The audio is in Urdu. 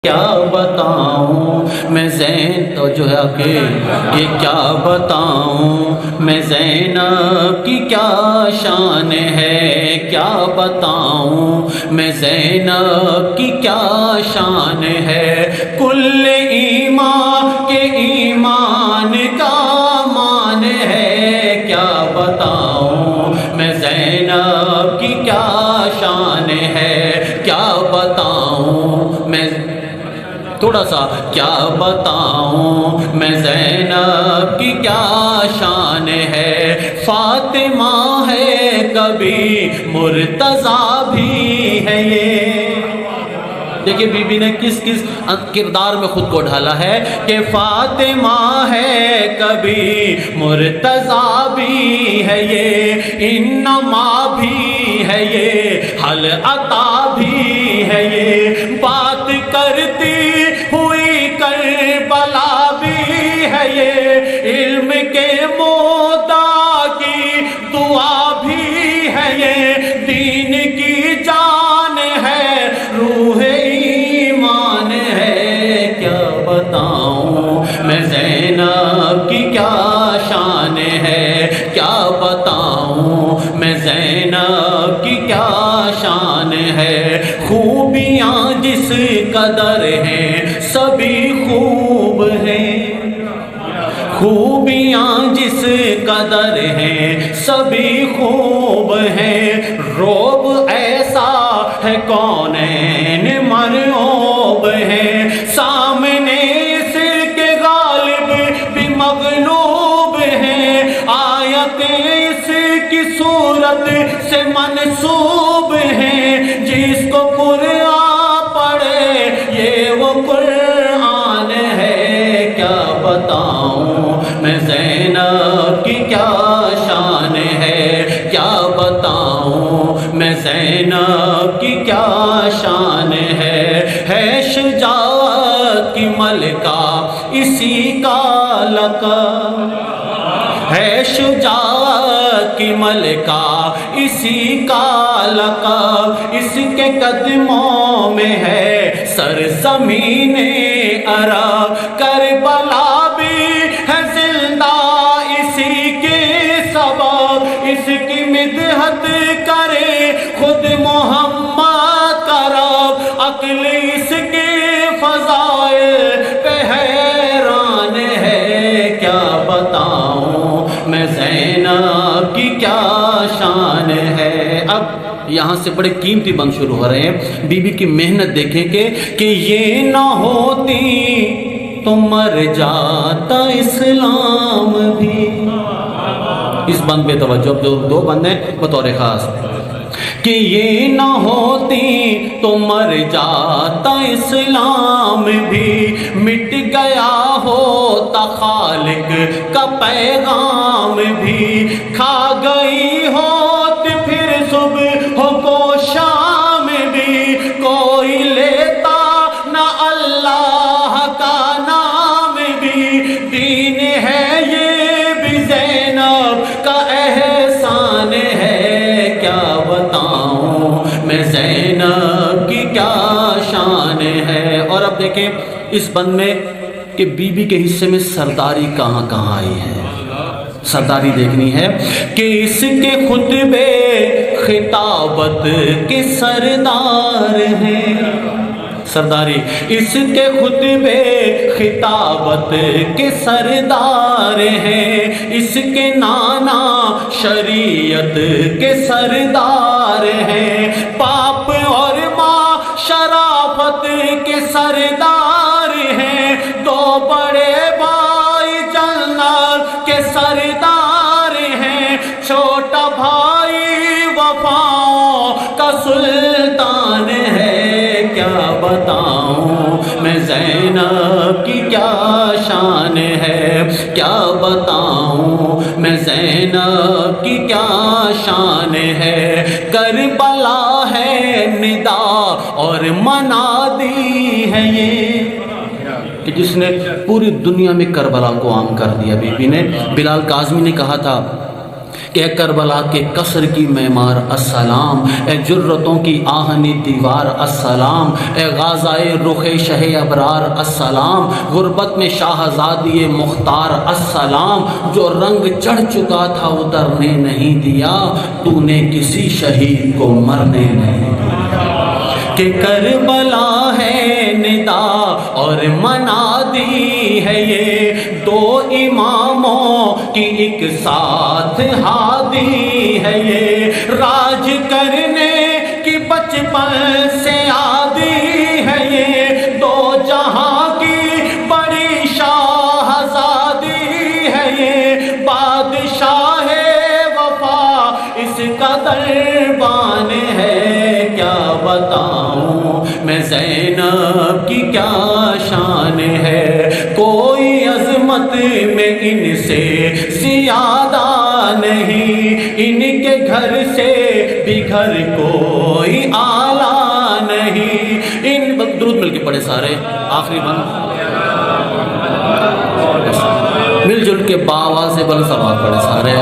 کیا بتاؤں میں تو جو ہے کہ کیا بتاؤں میں زینب کی کیا شان ہے، کیا بتاؤں میں زینب کی کیا شان ہے، کل ایمان کے ایمان کا مان ہے، کیا بتاؤں میں زینب کی کیا شان ہے، کیا بتاؤں میں تھوڑا سا کیا بتاؤں میں زینب کی کیا شان ہے، فاطمہ ہے کبھی مرتضیٰ بھی ہے یہ۔ دیکھیں بی بی نے کس کس کردار میں خود کو ڈھالا ہے کہ فاطمہ ہے کبھی مرتضیٰ بھی ہے یہ، انما بھی ہے یہ، حل عطا بھی ہے یہ، بات کرتی ہوئی کربلا بھی ہے یہ، علم کے مودا کی دعا بھی ہے یہ، دین کی جان ہے، روح ایمان ہے، کیا بتاؤں میں زینب کی کیا شان ہے، کیا بتاؤں میں زینب کی کیا شان ہے، خوبیاں جس قدر ہیں سبھی خوب ہیں، خوبیاں جس قدر ہیں سبھی خوب ہیں، روب ایسا ہے کونین مرعوب ہے، سامنے اس کے غالب بھی مغلوب ہیں، آیتیں اس کی صورت سے منسوب ہیں، جس کو قرآن پڑھے یہ وہ قرآن ہے، کیا بتاؤں میں زینب کی کیا شان ہے، کیا بتاؤں میں زینب کی کیا شان ہے شجاعت کی ملکہ اسی کا لقب ہے، شجاعت کی ملکہ اسی کا لقب، اس کے قدموں میں ہے سرزمین عرب، کربلا بھی ہے زندہ اسی کے سبب، اس کی مدحت کرے خود محمد کا رب، عقل اس کے فضائل پہ حیران ہے، کیا بتاؤں میں زینب کی کیا شان ہے۔ اب یہاں سے بڑے قیمتی بند شروع ہو رہے ہیں، بی بی کی محنت دیکھیں کہ یہ نہ ہوتی تو مر جاتا اسلام بھی۔ اس بند پہ توجہ، دو بند ہیں بطور خاص، کہ یہ نہ ہوتی تو مر جاتا اسلام بھی، مٹ گیا ہوتا خالق کا پیغام بھی، کھا گئی ہوتی پھر صبح کو شام بھی، کوئی لیتا نہ اللہ کا نام بھی، دین ہے یہ بھی زینب کا احسان ہے، کیا بتاؤں میں زینب کی کیا شان ہے۔ اور اب دیکھیں اس بند میں کہ بی بی کے حصے میں سرداری کہاں کہاں آئی ہے، سرداری دیکھنی ہے کہ اس کے خطبے خطابت کے سردار ہیں، سرداری اس کے خطبے خطابت کے سردار ہیں، اس کے نانا شریعت کے سردار ہیں، باپ اور ماں شرافت کے سردار ہیں، دو بڑے بھائی جنت کے سردار ہیں، چھوٹا بھائی وفاؤں کا سلطان ہے، کیا بتاؤں میں زینب کی کیا شان ہے، کیا بتاؤں میں زینب کی کیا شان ہے، کربلا ہے ندا اور منادی ہے یہ، کہ جس نے پوری دنیا میں کربلا کو عام کر دیا۔ بی بی نے، بلال کاظمی نے کہا تھا کہ کربلا کے قصر کی معمار السلام، اے جرتوں کی آہنی دیوار السلام، اے غازائے رخ شہ ابرار السلام، غربت میں شاہزادی مختار السلام، جو رنگ چڑھ چکا تھا اترنے نہیں دیا، تو نے کسی شہید کو مرنے نہیں دیا، کہ کربلا ہے ندا اور منادی ہے یہ دو اماموں کی ایک ساتھ ہادی ہے، یہ راج کرنے کی بچپن سے عادی ہے، یہ دو جہاں کی بڑی شاہزادی ہے، یہ بادشاہ وفا اس کا دربان ہے، کیا بتاؤں میں زینب کی کیا شان ہے، کوئی عظمت میں ان سے زیادہ نہیں، ان کے گھر سے بھی گھر کوئی اعلیٰ نہیں، ان درود مل کے پڑھے سارے آخری بند مل جل کے باوا سے بل سبا پڑھے سارے